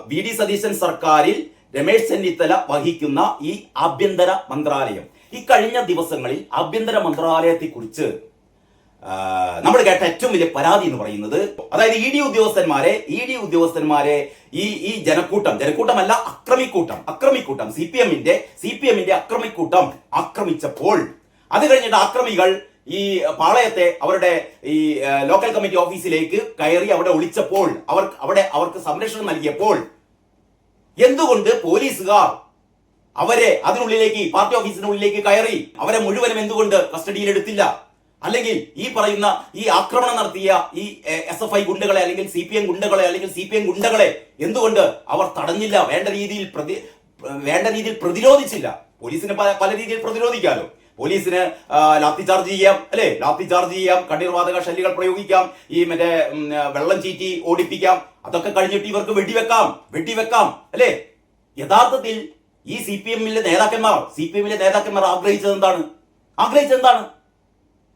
V D Satheesan സർക്കാരിൽ രമേശ് ചെന്നിത്തല വഹിക്കുന്ന ഈ ആഭ്യന്തര മന്ത്രാലയം, ഈ കഴിഞ്ഞ ദിവസങ്ങളിൽ ആഭ്യന്തര മന്ത്രാലയത്തെക്കുറിച്ച് നമ്മൾ കേട്ട ഏറ്റവും വലിയ പരാതി എന്ന് പറയുന്നത്, അതായത് ഇ ഡി ഉദ്യോഗസ്ഥന്മാരെ ഈ ജനക്കൂട്ടമല്ല അക്രമിക്കൂട്ടം സി പി എമ്മിന്റെ അക്രമിക്കൂട്ടം ആക്രമിച്ചപ്പോൾ, അത് കഴിഞ്ഞിട്ട് അക്രമികൾ ഈ പാളയത്തെ അവരുടെ ഈ ലോക്കൽ കമ്മിറ്റി ഓഫീസിലേക്ക് കയറി അവിടെ ഒളിച്ചപ്പോൾ, അവർക്ക് സംരക്ഷണം നൽകിയപ്പോൾ എന്തുകൊണ്ട് പോലീസുകാർ അതിനുള്ളിലേക്ക്, പാർട്ടി ഓഫീസിനുള്ളിലേക്ക് കയറി അവരെ മുഴുവനും എന്തുകൊണ്ട് കസ്റ്റഡിയിൽ എടുത്തില്ല? അല്ലെങ്കിൽ ഈ പറയുന്ന ഈ ആക്രമണം നടത്തിയ ഈ SFI ഗുണ്ടകളെ അല്ലെങ്കിൽ CPM ഗുണ്ടകളെ എന്തുകൊണ്ട് അവർ തടഞ്ഞില്ല? വേണ്ട രീതിയിൽ പ്രതിരോധിച്ചില്ല. പോലീസിന് പല രീതിയിൽ പ്രതിരോധിക്കാമല്ലോ. പോലീസിന് ലാത്തി ചാർജ് ചെയ്യാം, കണ്ണീർവാതക ഷെല്ലുകൾ പ്രയോഗിക്കാം, ഈ വെള്ളം ചീറ്റി ഓടിപ്പിക്കാം. അതൊക്കെ കഴിഞ്ഞിട്ട് ഇവർക്ക് വെടിവെക്കാം അല്ലെ? യഥാർത്ഥത്തിൽ ഈ CPMലെ നേതാക്കന്മാർ ആഗ്രഹിച്ചത് എന്താണ്?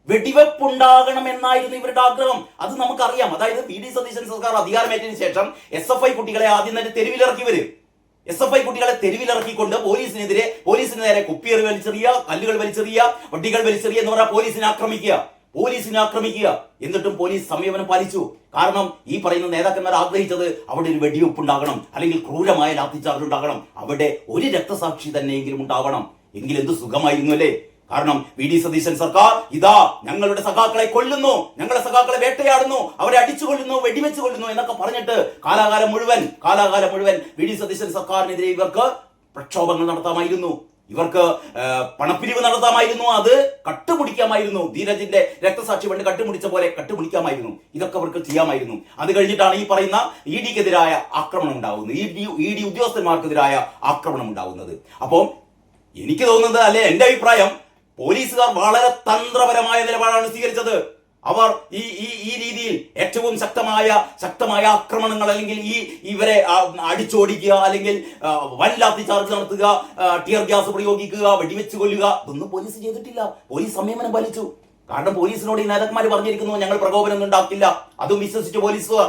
വെടിവെപ്പുണ്ടാകണമെന്നായിരുന്നു ഇവരുടെ ആഗ്രഹം. അത് നമുക്കറിയാം. അതായത് വി ഡി സതീശൻ സർക്കാർ അധികാരമേറ്റതിനു ശേഷം SFI കുട്ടികളെ ആദ്യം തന്നെ തെരുവിലിറക്കിക്കൊണ്ട് പോലീസിന് നേരെ കുപ്പിയേറി വലിച്ചെറിയുക, കല്ലുകൾ വലിച്ചെറിയുക, വട്ടികൾ വലിച്ചെറിയുക എന്ന് പറഞ്ഞാൽ പോലീസിനെ ആക്രമിക്കുക. എന്നിട്ടും പോലീസ് സംയമനം പാലിച്ചു. കാരണം ഈ പറയുന്ന നേതാക്കന്മാർ ആഗ്രഹിച്ചത് അവിടെ ഒരു വെടിവെപ്പ് ഉണ്ടാകണം, അല്ലെങ്കിൽ ക്രൂരമായ ലാത്തിച്ചാർജ് ഉണ്ടാകണം, അവിടെ ഒരു രക്തസാക്ഷി തന്നെയെങ്കിലും ഉണ്ടാവണം. എങ്കിൽ എന്ത് സുഖമായിരുന്നു അല്ലേ? കാരണം വി ഡി സതീശൻ സർക്കാർ ഞങ്ങളുടെ സഖാക്കളെ കൊല്ലുന്നു, ഞങ്ങളുടെ സഖാക്കളെ വേട്ടയാടുന്നു, അവരെ അടിച്ചു കൊല്ലുന്നു, വെടിവെച്ച് കൊല്ലുന്നു എന്നൊക്കെ പറഞ്ഞിട്ട് കാലാകാലം മുഴുവൻ വി ഡി സതീശൻ സർക്കാരിനെതിരെ ഇവർക്ക് പ്രക്ഷോഭങ്ങൾ നടത്താമായിരുന്നു, ഇവർക്ക് പണപ്പിരിവ് നടത്താമായിരുന്നു, അത് കട്ടുപിടിക്കാമായിരുന്നു. ധീരജിന്റെ രക്തസാക്ഷി പണ്ട് കട്ടുപിടിച്ച പോലെ കട്ടുപിടിക്കാമായിരുന്നു. ഇതൊക്കെ അവർക്ക് ചെയ്യാമായിരുന്നു. അത് കഴിഞ്ഞിട്ടാണ് ഈ പറയുന്ന ഇ ഡിക്കെതിരായ ആക്രമണം ഉണ്ടാകുന്നത്, ഇ ഡി ഉദ്യോഗസ്ഥന്മാർക്കെതിരായ ആക്രമണം ഉണ്ടാകുന്നത്. അപ്പോൾ എനിക്ക് തോന്നുന്നത്, അല്ലെ എന്റെ അഭിപ്രായം, പോലീസുകാർ വളരെ തന്ത്രപരമായ നിലപാടാണ് സ്വീകരിച്ചത്. അവർ ഈ രീതിയിൽ ഏറ്റവും ശക്തമായ ആക്രമണങ്ങൾ, അല്ലെങ്കിൽ ഇവരെ അടിച്ചോടിക്കുക, അല്ലെങ്കിൽ വൻ ലാത്തി ചാർജ് നടത്തുക, ടിയർ ഗ്യാസ് പ്രയോഗിക്കുക, വെടിവെച്ച് കൊല്ലുക, ഇതൊന്നും പോലീസ് ചെയ്തിട്ടില്ല. പോലീസ് സംയമനം പാലിച്ചു. കാരണം പോലീസിനോട് ഈ നേതാക്കന്മാർ പറഞ്ഞിരിക്കുന്നു, ഞങ്ങൾ പ്രകോപനമൊന്നും ഉണ്ടാക്കില്ല. അതും വിശ്വസിച്ച് പോലീസുകാർ.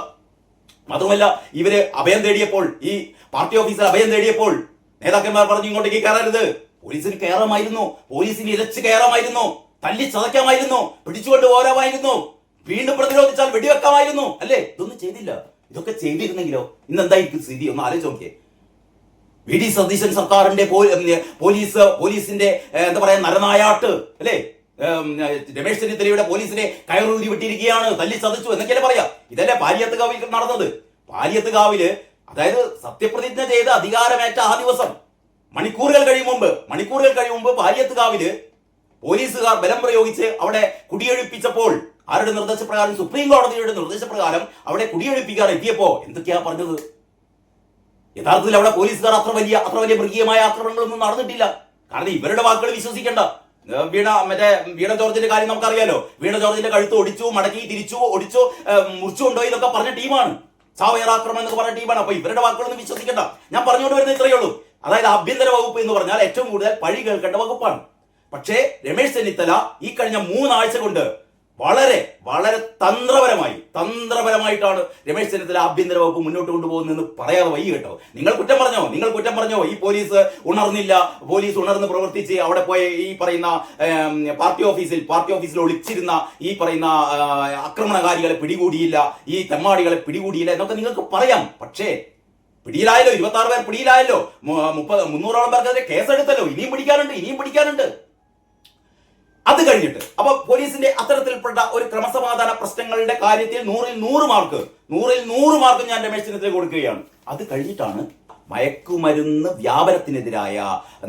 അതുമല്ല, ഇവര് അഭയം തേടിയപ്പോൾ, ഈ പാർട്ടി ഓഫീസിൽ അഭയം തേടിയപ്പോൾ നേതാക്കന്മാർ പറഞ്ഞു ഇങ്ങോട്ടേക്ക് കയറരുത്. പോലീസിന് കയറാമായിരുന്നു, പോലീസിന് ഇരച്ച് കയറാമായിരുന്നു, തല്ലി ചതയ്ക്കാമായിരുന്നു, പിടിച്ചുകൊണ്ട് പോരാമായിരുന്നു, വീണ്ടും പ്രതിരോധിച്ചാൽ വെടിവെക്കാമായിരുന്നു അല്ലേ? ഇതൊന്നും ചെയ്തില്ല. ഇതൊക്കെ ചെയ്തിരുന്നെങ്കിലോ ഇന്ന് എന്തായിരിക്കും സ്ഥിതി? ഒന്ന് ആലോചിച്ച് നോക്കിയേ. വി ഡി സതീശൻ സർക്കാരിന്റെ പോലീസിന്റെ എന്താ പറയാ നരനായാട്ട് അല്ലേ? രമേശ് ചെന്നിത്തലയുടെ പോലീസിനെ കയറൂരി വിട്ടിരിക്കുകയാണ്, തല്ലി ചതച്ചു എന്നൊക്കെയല്ലേ പറയാ. ഇതല്ലേ പാലിയത്തുകാവിൽ നടന്നത്? പാലിയത്തുകാവില്, അതായത് സത്യപ്രതിജ്ഞ ചെയ്ത് അധികാരമേറ്റ ആ ദിവസം മണിക്കൂറുകൾ കഴിയും മുമ്പ് പാലിയത്തുകാവില് പോലീസുകാർ ബലം പ്രയോഗിച്ച് അവിടെ കുടിയൊഴിപ്പിച്ചപ്പോൾ, ആരുടെ നിർദ്ദേശപ്രകാരം? സുപ്രീം കോടതിയുടെ നിർദ്ദേശപ്രകാരം അവിടെ കുടിയൊഴിപ്പിക്കാൻ എത്തിയപ്പോ എന്തൊക്കെയാ പറഞ്ഞത്? യഥാർത്ഥത്തിൽ അവിടെ പോലീസുകാർ അത്ര വലിയ മൃഗീയമായ ആക്രമണങ്ങളൊന്നും നടന്നിട്ടില്ല. കാരണം ഇവരുടെ വാക്കുകൾ വിശ്വസിക്കേണ്ട. വീണ ജോർജിന്റെ കാര്യം നമുക്കറിയാലോ. വീണ ജോർജിന്റെ കഴുത്ത് ഒടിച്ചു, മടക്കി, തിരിച്ചു, ഒടിച്ചു, മുറിച്ചു കൊണ്ടുപോയി ഇതൊക്കെ പറഞ്ഞ ടീമാണ്. ചാവേർ ആക്രമണം എന്നൊക്കെ പറഞ്ഞ ടീമാണ്. അപ്പൊ ഇവരുടെ വാക്കുകളൊന്നും വിശ്വസിക്കേണ്ട. ഞാൻ പറഞ്ഞുകൊണ്ട് വരുന്നത് ഇത്രയേ ഉള്ളൂ. അതായത് ആഭ്യന്തര വകുപ്പ് എന്ന് പറഞ്ഞാൽ ഏറ്റവും കൂടുതൽ പഴി കേൾക്കേണ്ട വകുപ്പാണ്. പക്ഷേ രമേശ് ചെന്നിത്തല ഈ കഴിഞ്ഞ 3 ആഴ്ച കൊണ്ട് വളരെ തന്ത്രപരമായിട്ടാണ് രമേശ് ചെന്നിത്തല ആഭ്യന്തര വകുപ്പ് മുന്നോട്ട് കൊണ്ടുപോകുന്നതെന്ന് പറയാതെ വൈകി കേട്ടോ. നിങ്ങൾ കുറ്റം പറഞ്ഞോ ഈ പോലീസ് ഉണർന്ന് പ്രവർത്തിച്ച് അവിടെ പോയ ഈ പറയുന്ന പാർട്ടി ഓഫീസിൽ ഒളിച്ചിരുന്ന ഈ പറയുന്ന ആക്രമണകാരികളെ പിടികൂടിയില്ല, ഈ തെമ്മാടികളെ പിടികൂടിയില്ല എന്നൊക്കെ നിങ്ങൾക്ക് പറയാം. പക്ഷേ പിടിയിലായല്ലോ, 26 പേർ പിടിയിലായല്ലോ, 300ഓളം പേർക്കെതിരെ കേസെടുത്തല്ലോ, ഇനിയും പിടിക്കാനുണ്ട്. അത് കഴിഞ്ഞിട്ട് അപ്പൊ പോലീസിന്റെ അത്തരത്തിൽപ്പെട്ട ഒരു ക്രമസമാധാന പ്രശ്നങ്ങളുടെ കാര്യത്തിൽ 100ൽ 100 മാർക്ക് ഞാൻ രമേശ് ചെന്നിത്തല കൊടുക്കുകയാണ്. അത് കഴിഞ്ഞിട്ടാണ് മയക്കുമരുന്ന് വ്യാപനത്തിനെതിരായ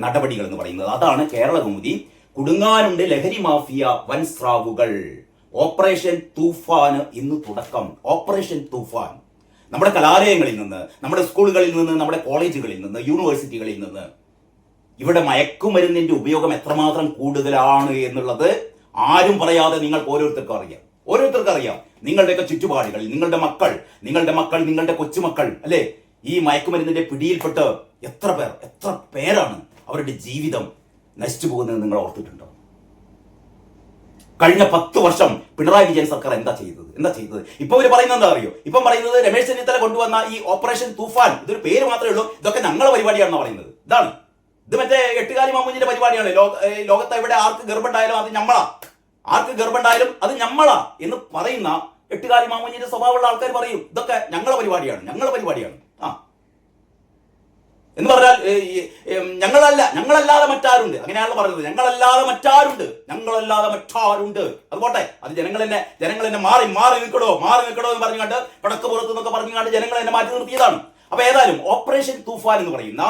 നടപടികൾ എന്ന് പറയുന്നത്. അതാണ് കേരളകൗമുദി. കുടുങ്ങാനുണ്ട് ലഹരി മാഫിയ വൻ സ്രാവുകൾ, ഓപ്പറേഷൻ തൂഫാൻ ഇന്ന് തുടക്കം. ഓപ്പറേഷൻ തൂഫാൻ നമ്മുടെ കലാലയങ്ങളിൽ നിന്ന്, നമ്മുടെ സ്കൂളുകളിൽ നിന്ന്, നമ്മുടെ കോളേജുകളിൽ നിന്ന്, യൂണിവേഴ്സിറ്റികളിൽ നിന്ന് ഇവിടെ മയക്കുമരുന്നിന്റെ ഉപയോഗം എത്രമാത്രം കൂടുതലാണ് എന്നുള്ളത് ആരും പറയാതെ നിങ്ങൾക്ക് ഓരോരുത്തർക്കും അറിയാം. നിങ്ങളുടെയൊക്കെ ചുറ്റുപാടുകളിൽ നിങ്ങളുടെ മക്കൾ, നിങ്ങളുടെ കൊച്ചുമക്കൾ അല്ലെ, ഈ മയക്കുമരുന്നിന്റെ പിടിയിൽപ്പെട്ട് എത്ര പേരാണ് അവരുടെ ജീവിതം നശിച്ചു പോകുന്നത് നിങ്ങൾ ഓർത്തിട്ടുണ്ടോ? കഴിഞ്ഞ 10 വർഷം പിണറായി വിജയൻ സർക്കാർ എന്താ ചെയ്തത്? ഇപ്പൊ ഇവര് പറയുന്നത് എന്താ അറിയോ? ഇപ്പം പറയുന്നത് രമേശ് ചെന്നിത്തല കൊണ്ടുവന്ന ഈ ഓപ്പറേഷൻ തൂഫാൻ, ഇതൊരു പേര് മാത്രമേ ഉള്ളൂ, ഇതൊക്കെ ഞങ്ങളെ പരിപാടിയാണെന്ന് പറയുന്നത്. ഇത് മറ്റേ എട്ടുകാലി മാമൂഞ്ഞിന്റെ പരിപാടിയാണ്. ലോകത്ത് എവിടെ ആർക്ക് ഗർഭമുണ്ടായാലും അത് ഞമ്മളാ എന്ന് പറയുന്ന എട്ടുകാലി മാമൂഞ്ഞിന്റെ സ്വഭാവമുള്ള ആൾക്കാർ പറയും ഇതൊക്കെ ഞങ്ങളെ പരിപാടിയാണ് എന്ന് പറഞ്ഞാൽ ഞങ്ങളല്ലാതെ മറ്റാരുണ്ട്, അങ്ങനെയാണല്ലോ പറയുന്നത്. ഞങ്ങളല്ലാതെ മറ്റാരുണ്ട്. അതുപോട്ടെ, അത് ജനങ്ങൾ എന്നെ മാറി നിൽക്കടോ എന്ന് പറഞ്ഞുകൊണ്ട് പടക്ക് പുറത്ത് എന്നൊക്കെ പറഞ്ഞുകൊണ്ട് ജനങ്ങൾ എന്നെ മാറ്റി നിർത്തിയതാണ്. അപ്പൊ ഏതായാലും ഓപ്പറേഷൻ തൂഫാൻ എന്ന് പറയുന്ന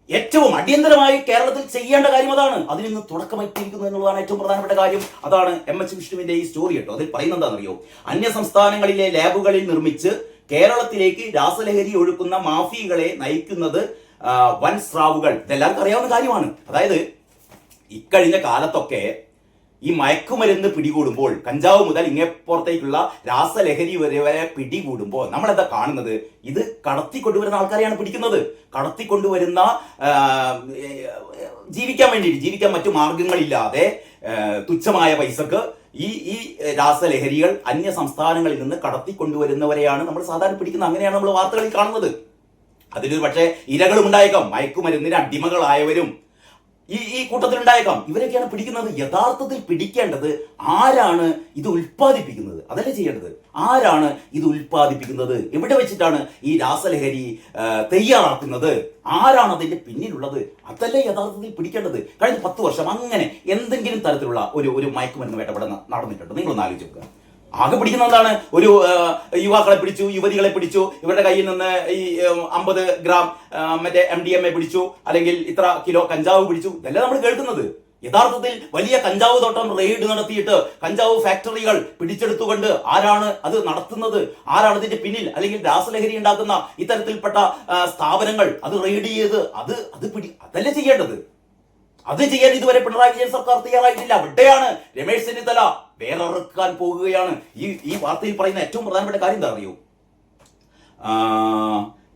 ഏറ്റവും അടിയന്തരമായി കേരളത്തിൽ ചെയ്യേണ്ട കാര്യം അതാണ്. അതിൽ നിന്ന് തുടക്കമായിട്ടിരിക്കുന്നു എന്നുള്ളതാണ് ഏറ്റവും പ്രധാനപ്പെട്ട കാര്യം. അതാണ് എം.എച്ച്. വിഷ്ണുവിന്റെ ഈ സ്റ്റോറി കേട്ടോ. അതിൽ പറയുന്നത് എന്താണെന്നറിയോ? അന്യ സംസ്ഥാനങ്ങളിലെ ലാബുകളിൽ നിർമ്മിച്ച് കേരളത്തിലേക്ക് രാസലഹരി ഒഴുക്കുന്ന മാഫിയകളെ നയിക്കുന്നത് വൻ സ്രാവുകൾ. ഇതെല്ലാവർക്കും അറിയാവുന്ന കാര്യമാണ്. അതായത് ഇക്കഴിഞ്ഞ കാലത്തൊക്കെ ഈ മയക്കുമരുന്ന് പിടികൂടുമ്പോൾ, കഞ്ചാവ് മുതൽ ഇങ്ങേപ്പുറത്തേക്കുള്ള രാസലഹരി വരെ പിടികൂടുമ്പോൾ നമ്മളെന്താ കാണുന്നത്? ഇത് കടത്തിക്കൊണ്ടുവരുന്ന ആൾക്കാരെയാണ് പിടിക്കുന്നത്. കടത്തിക്കൊണ്ടുവരുന്ന ജീവിക്കാൻ മറ്റു മാർഗങ്ങളില്ലാതെ തുച്ഛമായ പൈസക്ക് ഈ രാസലഹരികൾ അന്യ സംസ്ഥാനങ്ങളിൽ നിന്ന് കടത്തിക്കൊണ്ടുവരുന്നവരെയാണ് നമ്മൾ സാധാരണ പിടിക്കുന്നത്. അങ്ങനെയാണ് നമ്മൾ വാർത്തകളിൽ കാണുന്നത്. അതിലൊരു പക്ഷേ ഇരകളും ഉണ്ടായേക്കാം, മയക്കുമരുന്നിന് അടിമകളായവരും ഈ കൂട്ടത്തിലുണ്ടായേക്കാം. ഇവരൊക്കെയാണ് പിടിക്കുന്നത്. യഥാർത്ഥത്തിൽ പിടിക്കേണ്ടത് ആരാണ് ഇത് ഉൽപ്പാദിപ്പിക്കുന്നത്, അതല്ലേ ചെയ്യേണ്ടത്. ആരാണ് ഇത് ഉൽപ്പാദിപ്പിക്കുന്നത്, എവിടെ വെച്ചിട്ടാണ് ഈ രാസലഹരി തയ്യാറാക്കുന്നത്, ആരാണ് അതിന്റെ പിന്നിലുള്ളത്, അതല്ലേ യഥാർത്ഥത്തിൽ പിടിക്കേണ്ടത്. കഴിഞ്ഞ 10 വർഷം അങ്ങനെ എന്തെങ്കിലും തരത്തിലുള്ള ഒരു മയക്കുമരുന്ന് വേട്ട ഇവിടെ നടന്നിട്ടുണ്ട്? നിങ്ങളൊന്ന് ആലോചിച്ച് നോക്കുക. ആകെ പിടിക്കുന്ന എന്താണ്? ഒരു യുവാക്കളെ പിടിച്ചു, യുവതികളെ പിടിച്ചു, ഇവരുടെ കയ്യിൽ നിന്ന് ഈ 50 ഗ്രാം മറ്റേ MDMA പിടിച്ചു, അല്ലെങ്കിൽ ഇത്ര കിലോ കഞ്ചാവ് പിടിച്ചു. ഇതെല്ലാം നമ്മൾ കേൾക്കുന്നത്. യഥാർത്ഥത്തിൽ വലിയ കഞ്ചാവ് തോട്ടം റെയ്ഡ് നടത്തിയിട്ട് കഞ്ചാവ് ഫാക്ടറികൾ പിടിച്ചെടുത്തുകൊണ്ട് ആരാണ് അത് നടത്തുന്നത്, ആരാണ് ഇതിന്റെ പിന്നിൽ, അല്ലെങ്കിൽ രാസലഹരി ഉണ്ടാക്കുന്ന ഇത്തരത്തിൽപ്പെട്ട സ്ഥാപനങ്ങൾ അത് റെയ്ഡ് ചെയ്ത് അതല്ലേ ചെയ്യേണ്ടത്. അത് ചെയ്യാൻ ഇതുവരെ പിണറായി വിജയൻ സർക്കാർ തയ്യാറായിട്ടില്ല. അവിടെയാണ് രമേശ് ചെന്നിത്തല വേറെറുക്കാൻ പോകുകയാണ്. ഈ വാർത്തയിൽ പറയുന്ന ഏറ്റവും പ്രധാനപ്പെട്ട കാര്യം എന്താ അറിയൂ?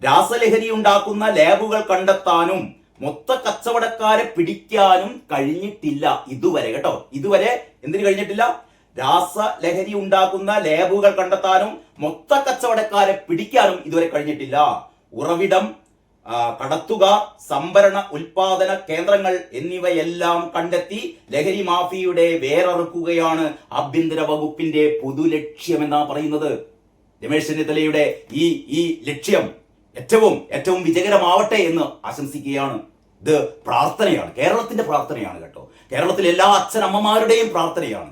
രാസലഹരി ഉണ്ടാക്കുന്ന ലാബുകൾ കണ്ടെത്താനും മൊത്ത കച്ചവടക്കാരെ പിടിക്കാനും കഴിഞ്ഞിട്ടില്ല ഇതുവരെ കേട്ടോ. ഇതുവരെ എന്തിനു കഴിഞ്ഞിട്ടില്ല? രാസലഹരി ഉണ്ടാക്കുന്ന ലാബുകൾ കണ്ടെത്താനും മൊത്ത കച്ചവടക്കാരെ പിടിക്കാനും ഇതുവരെ കഴിഞ്ഞിട്ടില്ല. ഉറവിടം, കടത്തുക, സംഭരണ, ഉൽപാദന കേന്ദ്രങ്ങൾ എന്നിവയെല്ലാം കണ്ടെത്തി ലഹരി മാഫിയയുടെ വേററുക്കുകയാണ് ആഭ്യന്തര വകുപ്പിന്റെ പൊതുലക്ഷ്യമെന്നാണ് പറയുന്നത്. രമേശ് ചെന്നിത്തലയുടെ ഈ ലക്ഷ്യം ഏറ്റവും വിജയകരമാവട്ടെ എന്ന് ആശംസിക്കുകയാണ്. ഇത് പ്രാർത്ഥനയാണ്, കേരളത്തിന്റെ പ്രാർത്ഥനയാണ് കേട്ടോ. കേരളത്തിലെ എല്ലാ അച്ഛനമ്മമാരുടെയും പ്രാർത്ഥനയാണ്.